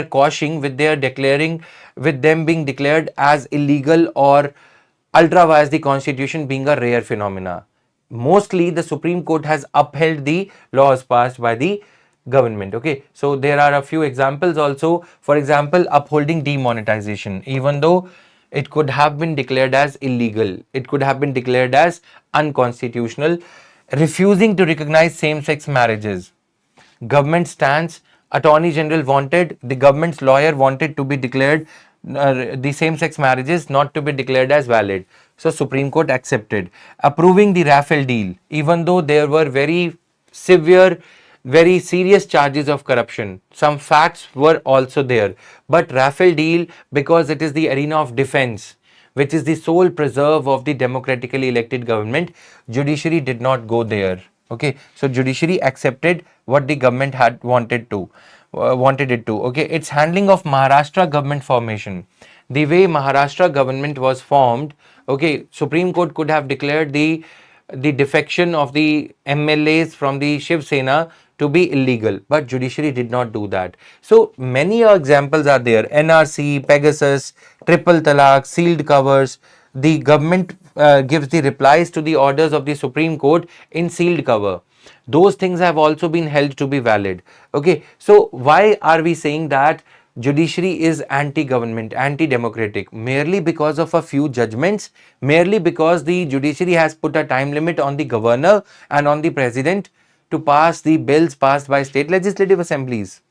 quashing, with them being declared as illegal or ultra vires the constitution being a rare phenomena. Mostly the Supreme Court has upheld the laws passed by the government. Okay, so there are a few examples also. For example, upholding demonetization, even though it could have been declared as illegal, it could have been declared as unconstitutional. Refusing to recognize same-sex marriages. Government stance, Attorney General wanted, the government's lawyer wanted to be declared the same-sex marriages not to be declared as valid. So Supreme Court accepted. Approving the Rafale deal, even though there were very severe, very serious charges of corruption. Some facts were also there. But Rafale deal, because it is the arena of defense, which is the sole preserve of the democratically elected government, judiciary did not go there. Okay, so judiciary accepted what the government had wanted it to. Okay, its handling of Maharashtra government formation, the way Maharashtra government was formed. Okay, Supreme Court could have declared the defection of the MLAs from the Shiv Sena to be illegal, but judiciary did not do that. So many examples are there: NRC, Pegasus, triple talaq, sealed covers. The government gives the replies to the orders of the Supreme Court in sealed cover. Those things have also been held to be valid. Okay, so why are we saying that judiciary is anti-government, anti-democratic? Merely because of a few judgments, merely because the judiciary has put a time limit on the governor and on the president to pass the bills passed by state legislative assemblies.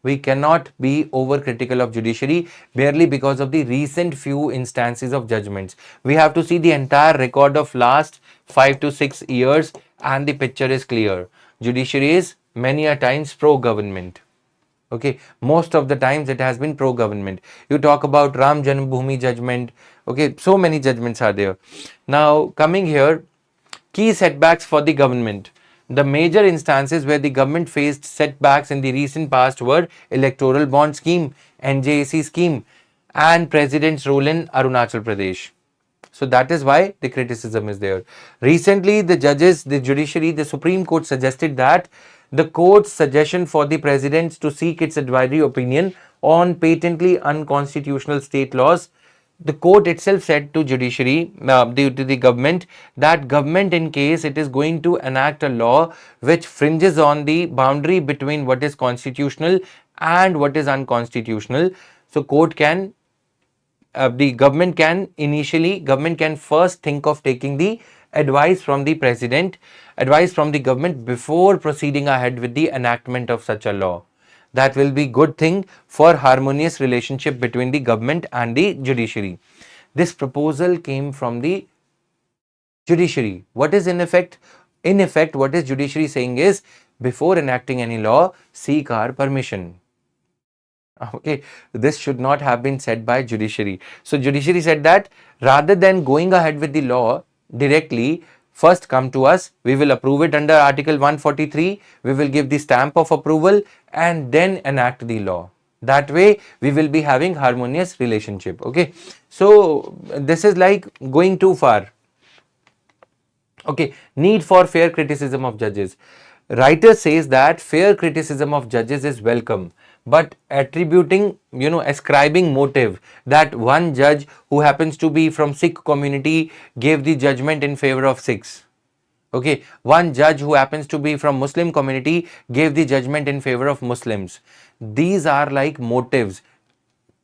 We cannot be overcritical of judiciary merely because of the recent few instances of judgments. We have to see the entire record of last 5 to 6 years and the picture is clear. Judiciary is many a times pro-government. Okay, most of the times it has been pro-government. You talk about Ram Janmabhoomi judgment. Okay, so many judgments are there. Now coming here, key setbacks for the government. The major instances where the government faced setbacks in the recent past were electoral bond scheme, NJAC scheme, and president's role in Arunachal Pradesh. So that is why the criticism is there. Recently, the judges, the judiciary, the Supreme Court suggested that the court's suggestion for the president to seek its advisory opinion on patently unconstitutional state laws, the court itself said to judiciary, to the government, that government, in case it is going to enact a law which fringes on the boundary between what is constitutional and what is unconstitutional, so court can the government can first think of taking the advice from the president, advice from the government before proceeding ahead with the enactment of such a law. That will be good thing for harmonious relationship between the government and the judiciary. This proposal came from the judiciary. What is in effect? In effect, what is judiciary saying is, before enacting any law, seek our permission. Okay, this should not have been said by judiciary. So judiciary said that rather than going ahead with the law directly, first come to us, we will approve it under Article 143, we will give the stamp of approval and then enact the law. That way we will be having harmonious relationship. Okay, so this is like going too far. Okay, need for fair criticism of judges. Writer says that fair criticism of judges is welcome, but attributing, ascribing motive that one judge who happens to be from Sikh community gave the judgment in favor of Sikhs. Okay, one judge who happens to be from Muslim community gave the judgment in favor of Muslims. These are like motives.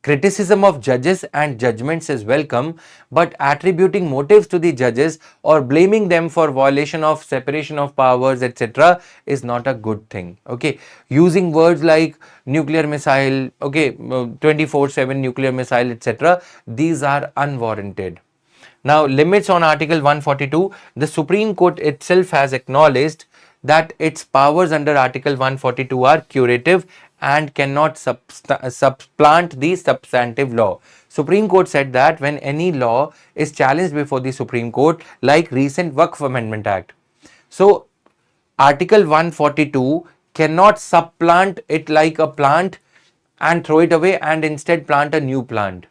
Criticism of judges and judgments is welcome, but attributing motives to the judges or blaming them for violation of separation of powers, etc., is not a good thing. Okay, using words like nuclear missile, okay, 24/7 nuclear missile, etc., these are unwarranted. Now, limits on Article 142. The Supreme Court itself has acknowledged that its powers under Article 142 are curative and cannot supplant the substantive law. Supreme Court said that when any law is challenged before the Supreme Court, like recent Waqf Amendment Act, so Article 142 cannot supplant it like a plant and throw it away and instead plant a new plant.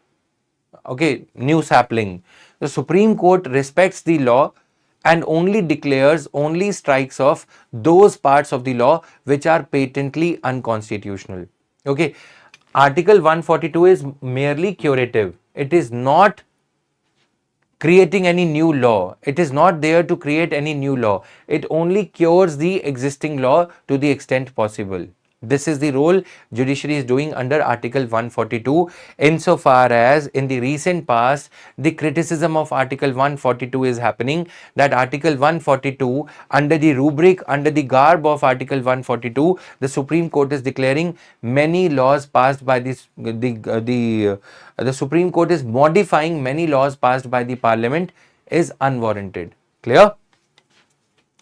Okay, new sapling. The Supreme Court respects the law and only declares, only strikes off those parts of the law which are patently unconstitutional. Okay, Article 142 is merely curative. It is not creating any new law. It is not there to create any new law. It only cures the existing law to the extent possible. This is the role judiciary is doing under Article 142. Insofar as in the recent past, the criticism of Article 142 is happening, that Article 142, under the rubric, under the garb of Article 142, the Supreme Court is declaring many laws passed by this, the Supreme Court is modifying many laws passed by the Parliament is unwarranted. Clear?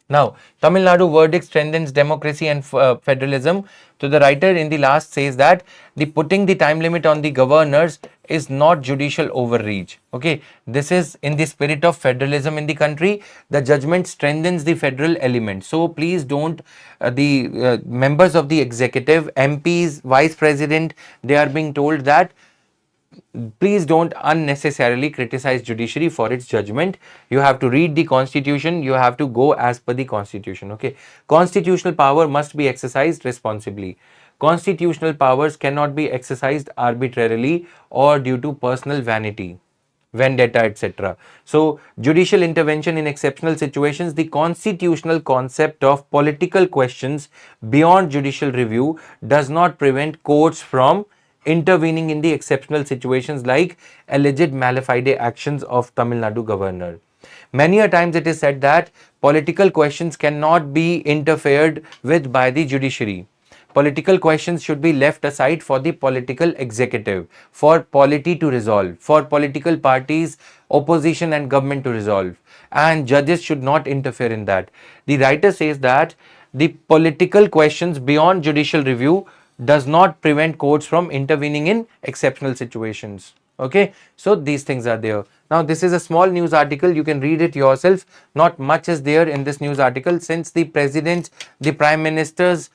Now, Tamil Nadu verdict strengthens democracy and federalism. So, the writer in the last says that the putting the time limit on the governors is not judicial overreach. Okay, this is in the spirit of federalism in the country. The judgment strengthens the federal element. So, please don't, the members of the executive, MPs, vice president, they are being told that please don't unnecessarily criticize judiciary for its judgment. You have to read the constitution, you have to go as per the constitution. Okay, constitutional power must be exercised responsibly. Constitutional powers cannot be exercised arbitrarily or due to personal vanity, vendetta, etc. So, judicial intervention in exceptional situations, the constitutional concept of political questions beyond judicial review does not prevent courts from intervening in the exceptional situations like alleged malafide actions of Tamil Nadu governor. Many a times it is said that political questions cannot be interfered with by the judiciary. Political questions should be left aside for the political executive, for polity to resolve, for political parties, opposition and government to resolve. And judges should not interfere in that. The writer says that the political questions beyond judicial review does not prevent courts from intervening in exceptional situations. Okay, so these things are there. Now, this is a small news article. You can read it yourself. Not much is there in this news article since the president, the prime minister's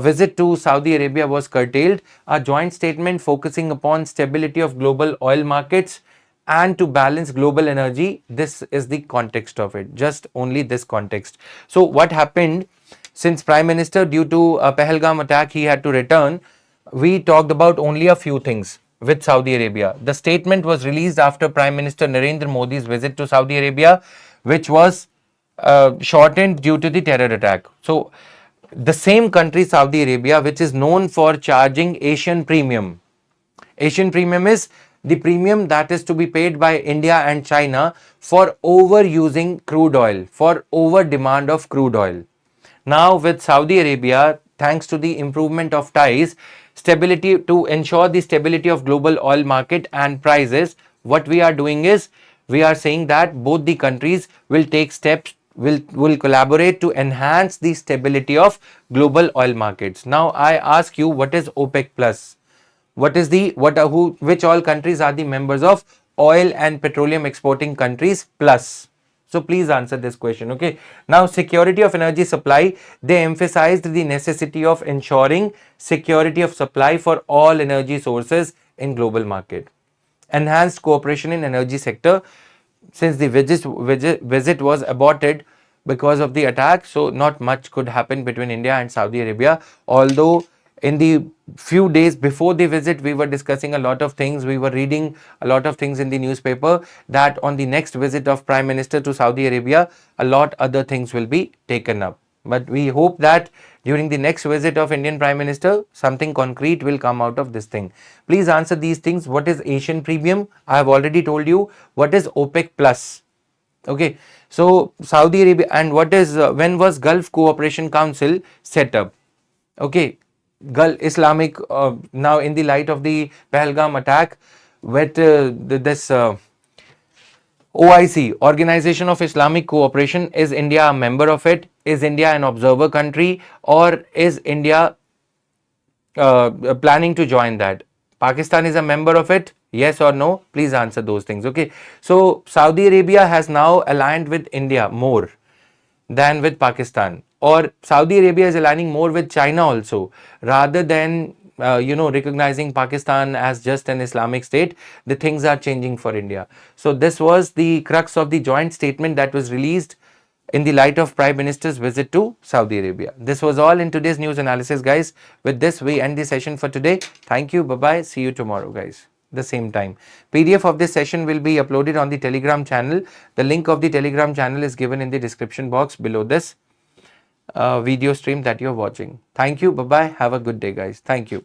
visit to Saudi Arabia was curtailed. A joint statement focusing upon stability of global oil markets and to balance global energy. This is the context of it, just only this context. So, what happened since Prime Minister, due to a Pahalgam attack, he had to return? We talked about only a few things with Saudi Arabia. The statement was released after Prime Minister Narendra Modi's visit to Saudi Arabia, which was shortened due to the terror attack. So, the same country, Saudi Arabia, which is known for charging Asian premium. Asian premium is the premium that is to be paid by India and China for overusing crude oil, for over demand of crude oil. Now, with Saudi Arabia, thanks to the improvement of ties, stability to ensure the stability of global oil market and prices, what we are doing is we are saying that both the countries will take steps, will collaborate to enhance the stability of global oil markets. Now, I ask you, what is OPEC plus? What is the which all countries are the members of oil and petroleum exporting countries plus? So please answer this question. Okay, now security of energy supply, they emphasized the necessity of ensuring security of supply for all energy sources in global market. Enhanced cooperation in energy sector, since the visit was aborted because of the attack, so not much could happen between India and Saudi Arabia. Although in the few days before the visit, we were discussing a lot of things, we were reading a lot of things in the newspaper that on the next visit of Prime Minister to Saudi Arabia, a lot other things will be taken up. But we hope that during the next visit of Indian Prime Minister, something concrete will come out of this thing. Please answer these things. What is Asian premium? I have already told you. What is OPEC plus? Okay, so Saudi Arabia, and what is when was Gulf Cooperation Council set up? Okay, Gulf Islamic, now in the light of the Pahalgam attack, with this OIC, Organization of Islamic Cooperation, is India a member of it? Is India an observer country, or is India planning to join that? Pakistan is a member of it? Yes or no? Please answer those things. Okay, so Saudi Arabia has now aligned with India more than with Pakistan, or Saudi Arabia is aligning more with China also, rather than recognizing Pakistan as just an Islamic state. The things are changing for India. So this was the crux of the joint statement that was released in the light of Prime Minister's visit to Saudi Arabia. This was all in today's news analysis, guys. With this, we end the session for today. Thank you. Bye-bye. See you tomorrow, guys. The same time. PDF of this session will be uploaded on the Telegram channel. The link of the Telegram channel is given in the description box below this video stream that you're watching. Thank you. Bye-bye. Have a good day, guys. Thank you.